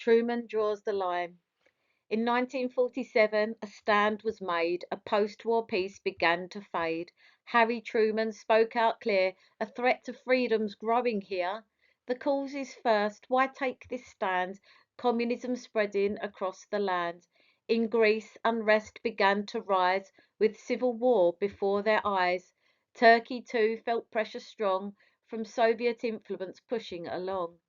Truman draws the line. In 1947, a stand was made, a post-war peace began to fade. Harry Truman spoke out clear, a threat to freedom's growing here. The cause is first, why take this stand? Communism spreading across the land. In Greece, unrest began to rise, with civil war before their eyes. Turkey too felt pressure strong, from Soviet influence pushing along.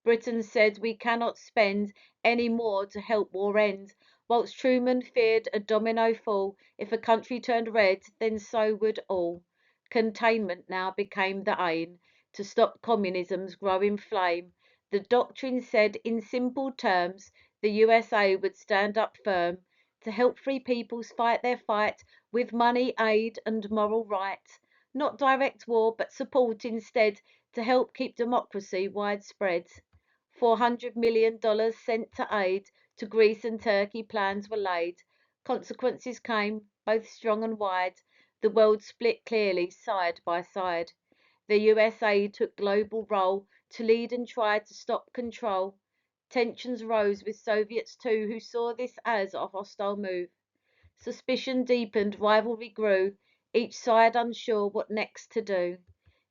Britain said we cannot spend any more to help war end. Whilst Truman feared a domino fall, if a country turned red, then so would all. Containment now became the aim, to stop communism's growing flame. The doctrine said in simple terms, the USA would stand up firm to help free peoples fight their fight with money, aid, and moral right. Not direct war, but support instead to help keep democracy widespread. $400 million sent to aid to Greece and Turkey, plans were laid. Consequences came, both strong and wide. The world split clearly, side by side. The USA took global role to lead and try to stop control. Tensions rose with Soviets too, who saw this as a hostile move. Suspicion deepened, rivalry grew, each side unsure what next to do.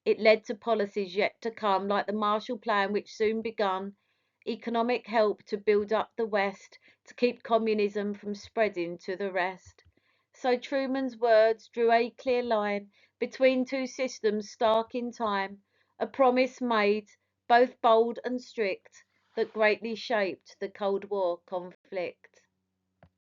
It led to policies yet to come, like the Marshall Plan, which soon begun. Economic help to build up the West, to keep communism from spreading to the rest. So Truman's words drew a clear line between two systems stark in time, a promise made, both bold and strict, that greatly shaped the Cold War conflict.